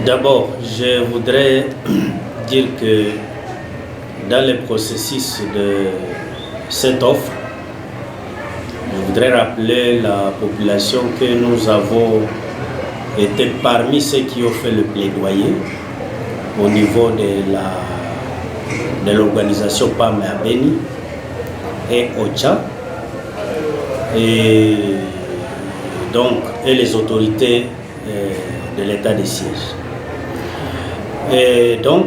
D'abord, je voudrais dire que dans le processus de cette offre, je voudrais rappeler la population que nous avons été parmi ceux qui ont fait le plaidoyer au niveau de l'organisation PAM à Beni et OCHA et les autorités de l'état de siège. Et donc,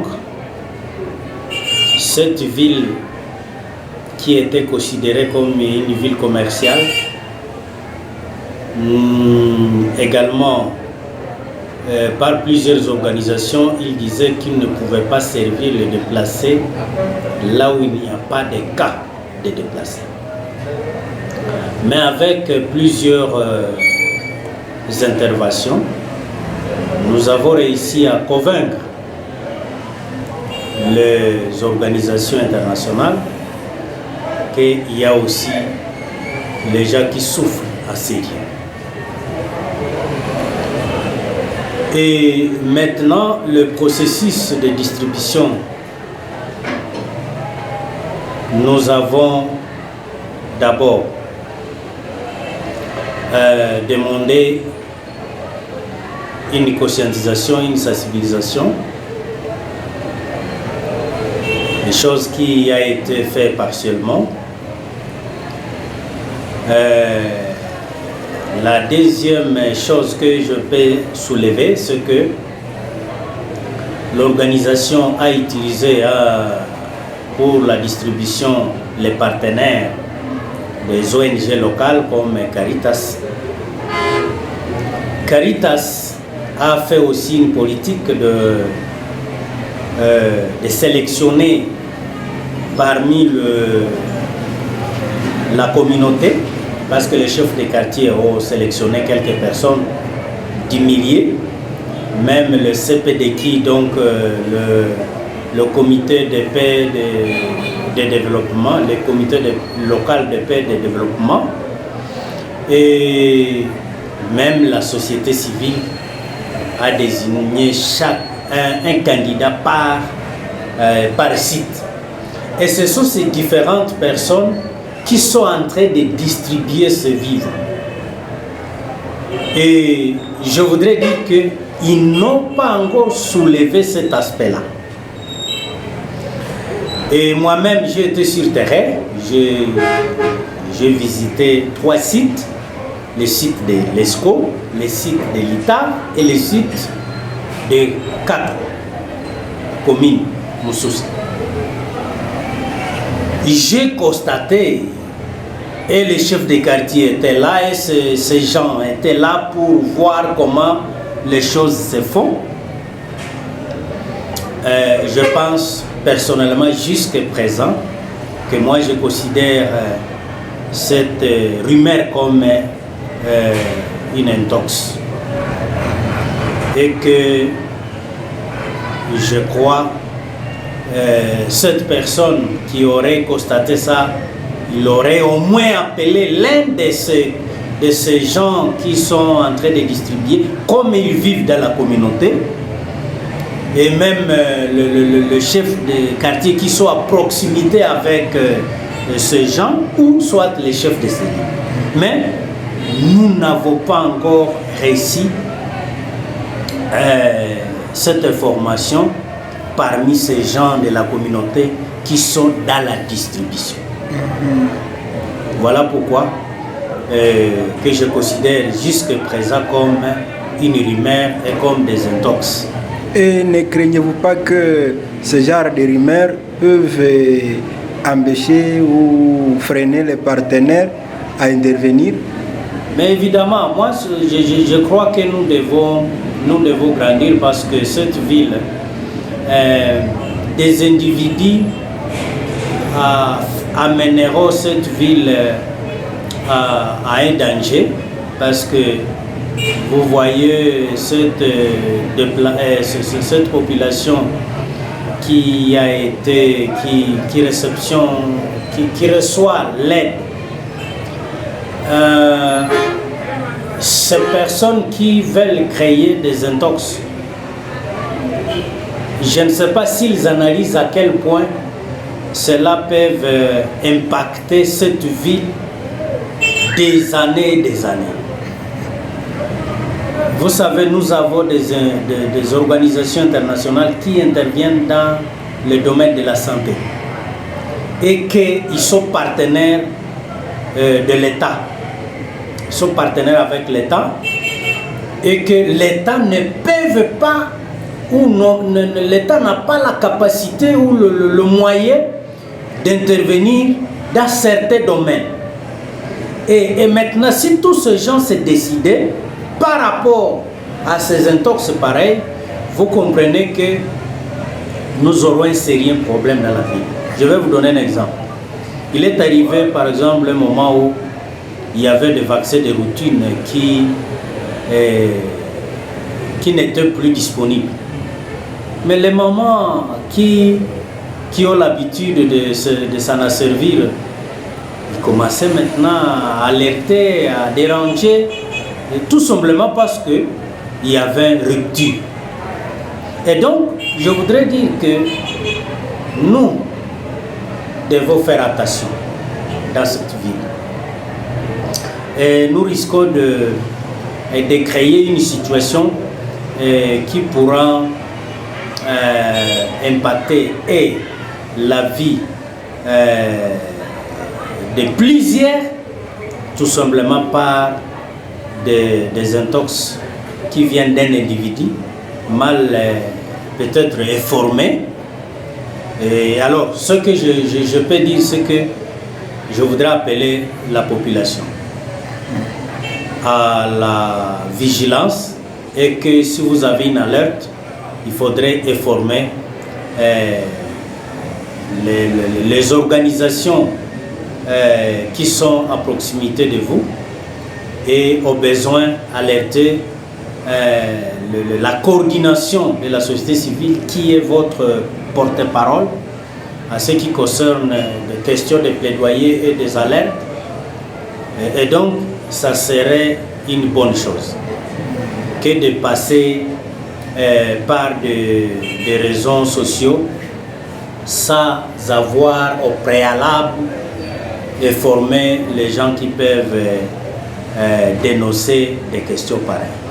cette ville qui était considérée comme une ville commerciale, également par plusieurs organisations, ils disaient qu'ils ne pouvaient pas servir les déplacés là où il n'y a pas de cas de déplacés. Mais avec plusieurs interventions, nous avons réussi à convaincre les organisations internationales qu'il y a aussi les gens qui souffrent à Syrie. Et maintenant, le processus de distribution, nous avons d'abord demandé une conscientisation, une sensibilisation, des choses qui a été fait partiellement. La deuxième chose que je peux soulever, c'est que l'organisation a utilisé pour la distribution les partenaires des ONG locales comme Caritas. Caritas a fait aussi une politique de sélectionner parmi la communauté, parce que les chefs de quartier ont sélectionné quelques personnes, 10 milliers, même le CPDQ, donc le comité de paix de développement, le comité local de paix de développement, et même la société civile a désigné un candidat par site. Et ce sont ces différentes personnes qui sont en train de distribuer ce vivre. Et je voudrais dire qu'ils n'ont pas encore soulevé cet aspect-là. Et moi-même, j'ai été sur terrain, j'ai visité 3 sites, le site de l'ESCO, le site de l'ITA et le site de 4 communes Moussoussa. J'ai constaté, et les chefs de quartier étaient là, et ces gens étaient là pour voir comment les choses se font. Je pense personnellement jusqu'à présent que moi je considère cette rumeur comme une intox. Et que je crois cette personne qui aurait constaté ça, il aurait au moins appelé l'un de ces gens qui sont en train de distribuer, comme ils vivent dans la communauté, et même le chef de quartier qui soit à proximité avec ces gens, ou soit les chefs de cellule. Mais nous n'avons pas encore réussi cette information parmi ces gens de la communauté qui sont dans la distribution. Voilà pourquoi que je considère jusqu'à présent comme une rumeur et comme des intox. Et ne craignez-vous pas que ce genre de rumeurs peuvent empêcher ou freiner les partenaires à intervenir? Mais évidemment, moi je crois que nous devons grandir, parce que cette ville, des individus amèneront cette ville à un danger, parce que vous voyez cette population qui reçoit l'aide. Ces personnes qui veulent créer des intox je ne sais pas s'ils analysent à quel point cela peut impacter cette ville des années et des années. Vous savez, nous avons des organisations internationales qui interviennent dans le domaine de la santé et qu'ils sont partenaires de l'État. Ils sont partenaires avec l'État et que l'État ne peut pas, ou l'État n'a pas la capacité ou le moyen d'intervenir dans certains domaines. Et maintenant, si tous ces gens se décidaient par rapport à ces intox pareils, vous comprenez que nous aurons un sérieux problème dans la ville. Je vais vous donner un exemple. Il est arrivé, par exemple, un moment où il y avait des vaccins de routine qui n'étaient plus disponibles. Mais les mamans qui ont l'habitude de s'en servir, ils commençaient maintenant à alerter, à déranger, tout simplement parce qu'il y avait une rupture. Et donc, je voudrais dire que nous devons faire attention dans cette ville. Et nous risquons de créer une situation qui pourra impacter et la vie de plusieurs, tout simplement par des intox qui viennent d'un individu mal peut-être informé. Et alors, ce que je peux dire, c'est que je voudrais appeler la population à la vigilance et que si vous avez une alerte, il faudrait informer les organisations qui sont à proximité de vous et au besoin alerter la coordination de la société civile qui est votre porte-parole à ce qui concerne des questions de plaidoyer et des alertes. Et donc, ça serait une bonne chose que de passer par des réseaux sociaux sans avoir au préalable informé les gens qui peuvent dénoncer des questions pareilles.